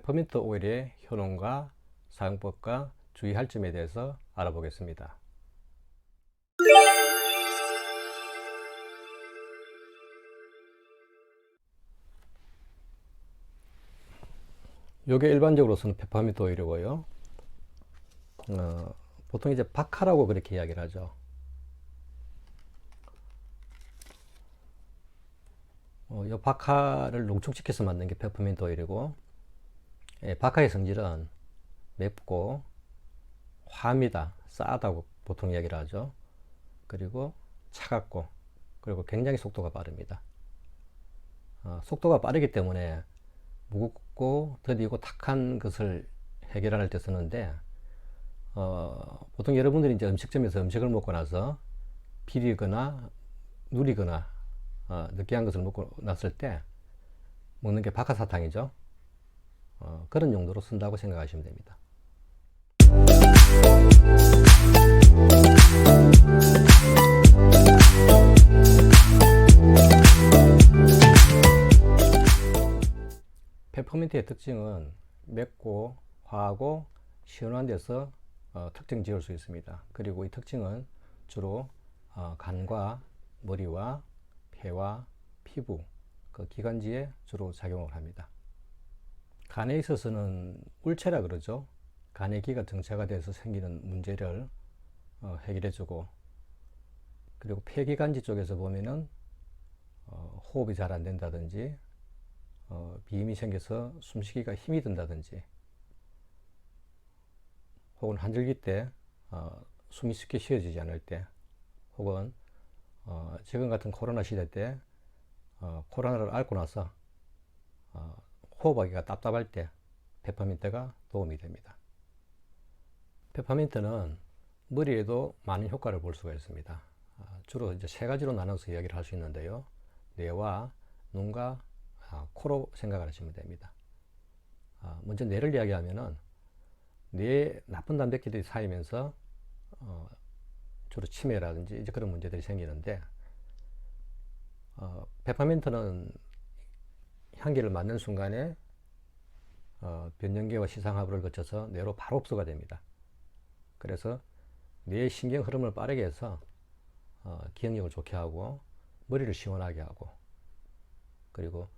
페퍼민트 오일의 효능과 사용법과 주의할 점에 대해서 알아보겠습니다. 이게 일반적으로 쓰는 페퍼민트 오일이고요. 보통 이제 박하라고 그렇게 이야기를 하죠. 이 박하를 농축시켜서 만든 게 페퍼민트 오일이고, 박하의 성질은 맵고 화합니다. 싸다고 보통 이야기를 하죠. 그리고 차갑고, 그리고 굉장히 속도가 빠릅니다. 속도가 빠르기 때문에 무겁고 더디고 탁한 것을 해결할 때 쓰는데, 보통 여러분들이 이제 음식점에서 음식을 먹고 나서 비리거나 누리거나 느끼한 것을 먹고 났을 때 먹는 게 박하사탕이죠. 그런 용도로 쓴다고 생각하시면 됩니다. 페퍼민트의 특징은 맵고 화하고 시원한 데서 특징 지을 수 있습니다. 그리고 이 특징은 주로 간과 머리와 폐와 피부, 그 기관지에 주로 작용을 합니다. 간에 있어서는 울체라 그러죠. 간의 기가 정체가 돼서 생기는 문제를 해결해주고, 그리고 폐기관지 쪽에서 보면은 호흡이 잘 안 된다든지 비임이 생겨서 숨쉬기가 힘이 든다든지, 혹은 한절기 때 숨이 쉽게 쉬어지지 않을 때, 혹은 지금 같은 코로나 시대 때 코로나를 앓고 나서 호흡하기가 답답할 때 페퍼민트가 도움이 됩니다. 페퍼민트는 머리에도 많은 효과를 볼 수가 있습니다. 주로 이제 세 가지로 나눠서 이야기를 할 수 있는데요. 뇌와 눈과 코로 생각하시면 됩니다. 먼저 뇌를 이야기하면은 뇌에 나쁜 단백질들이 쌓이면서 주로 치매라든지 이제 그런 문제들이 생기는데, 페퍼민트는 향기를 맡는 순간에 변연계와 시상하부를 거쳐서 뇌로 바로 흡수가 됩니다. 그래서 뇌의 신경 흐름을 빠르게 해서 기억력을 좋게 하고 머리를 시원하게 하고, 그리고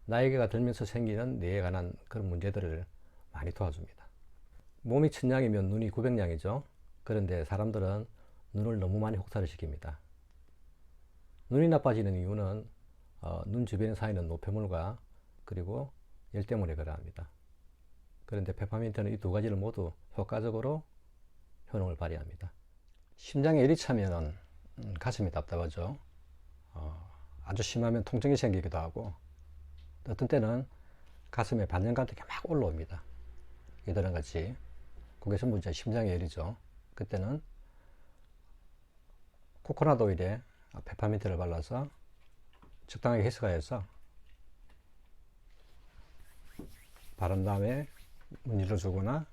나이가 들면서 생기는 뇌에 관한 그런 문제들을 많이 도와줍니다. 몸이 1000냥이면 눈이 900냥이죠. 그런데 사람들은 눈을 너무 많이 혹사를 시킵니다. 눈이 나빠지는 이유는 눈 주변에 쌓이는 노폐물과 그리고 열 때문에 그러합니다. 그런데 페퍼민트는 이 두 가지를 모두 효과적으로 효능을 발휘합니다. 심장에 열이 차면 가슴이 답답하죠. 아주 심하면 통증이 생기기도 하고, 어떤 때는 가슴에 반전 같은 게 막 올라옵니다. 이들은 같이. 그게 전부 이제 심장의 열이죠. 그때는 코코넛 오일에 페퍼민트를 발라서 적당하게 휘스가해서 바른 다음에 문질러 주거나,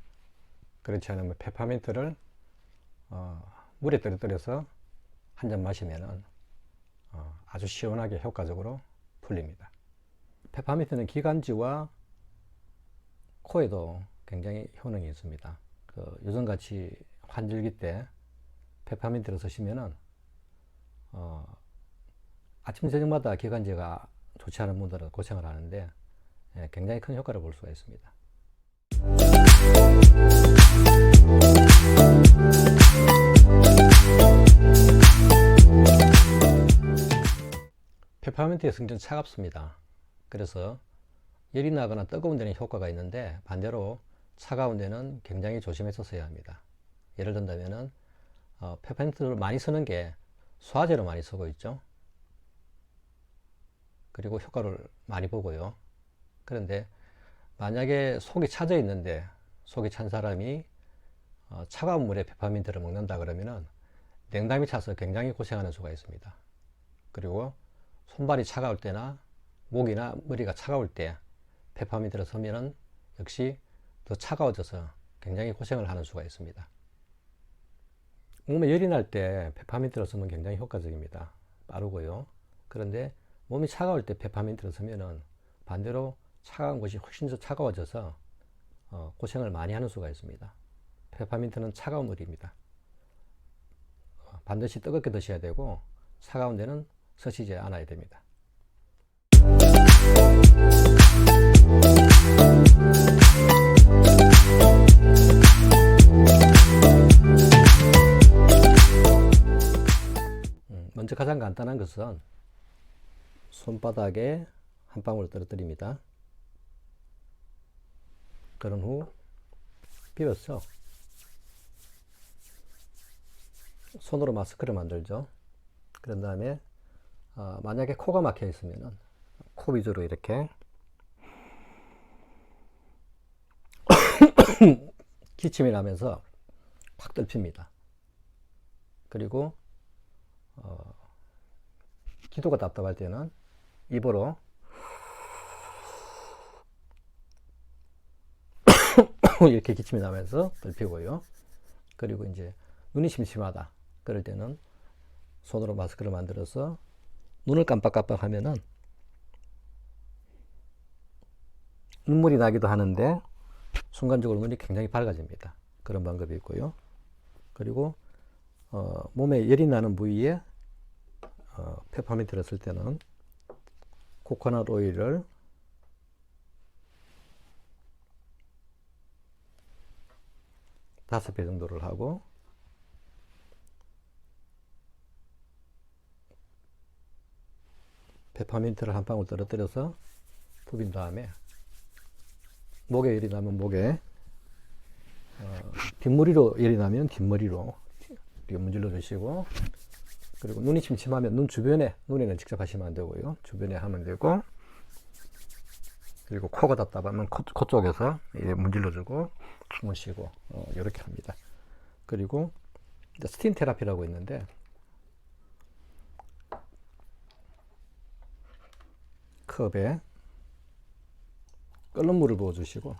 그렇지 않으면 페퍼민트를 물에 떨어뜨려서 한 잔 마시면 아주 시원하게 효과적으로 풀립니다. 페퍼민트는 기관지와 코에도 굉장히 효능이 있습니다. 요즘같이 환절기 때 페퍼민트를 쓰시면은 아침 저녁마다 기관지가 좋지 않은 분들은 고생을 하는데 굉장히 큰 효과를 볼 수가 있습니다. 페퍼민트의 성질은 차갑습니다. 그래서 열이 나거나 뜨거운 데는 효과가 있는데, 반대로 차가운 데는 굉장히 조심해서 써야 합니다. 예를 든다면은 페퍼민트를 많이 쓰는 게 소화제로 많이 쓰고 있죠. 그리고 효과를 많이 보고요. 그런데 만약에 속이 차져 있는데, 속이 찬 사람이 차가운 물에 페퍼민트를 먹는다 그러면은 냉담이 차서 굉장히 고생하는 수가 있습니다. 그리고 손발이 차가울 때나 목이나 머리가 차가울 때 페퍼민트를 쓰면은 역시 더 차가워져서 굉장히 고생을 하는 수가 있습니다. 몸에 열이 날 때 페퍼민트를 쓰면 굉장히 효과적입니다. 빠르고요. 그런데 몸이 차가울 때 페퍼민트를 쓰면은 반대로 차가운 것이 훨씬 더 차가워져서 고생을 많이 하는 수가 있습니다. 페퍼민트는 차가운 물입니다. 반드시 뜨겁게 드셔야 되고 차가운 데는 서시지 않아야 됩니다. 먼저 가장 간단한 것은 손바닥에 한 방울 떨어뜨립니다. 그런 후 비벼서 손으로 마스크를 만들죠. 그런 다음에 만약에 코가 막혀 있으면 코 위주로 이렇게 기침이 나면서 확 떨핍니다. 그리고 기도가 답답할 때는 입으로 이렇게 기침이 나면서 떨피고요. 그리고 이제 눈이 심심하다 그럴 때는 손으로 마스크를 만들어서 눈을 깜빡깜빡 하면은 눈물이 나기도 하는데 순간적으로 눈이 굉장히 밝아집니다. 그런 방법이 있고요. 그리고 몸에 열이 나는 부위에 페퍼민트를 쓸 때는 코코넛 오일을 5배 정도를 하고 페퍼민트를 한 방울 떨어뜨려서 부빈 다음에 목에 열이 나면 목에 뒷머리로 열이 나면 뒷머리로 문질러 주시고, 그리고 눈이 침침하면 눈 주변에, 눈에는 직접 하시면 안 되고요, 주변에 하면 되고, 그리고 코가 답답하면 코 쪽에서 문질러 주고 주무시고 이렇게 합니다. 그리고 스팀 테라피라고 있는데 컵에 끓는 물을 부어 주시고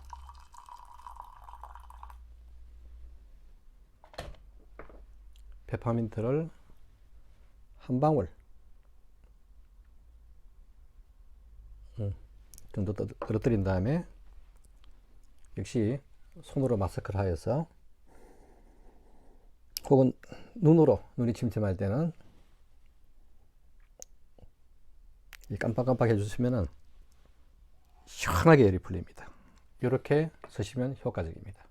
페퍼민트를 한 방울 정도 떨어뜨린 다음에 역시 손으로 마스크를 하여서, 혹은 눈이 침침할 때는 깜빡깜빡 해주시면은 시원하게 열이 풀립니다. 이렇게 쓰시면 효과적입니다.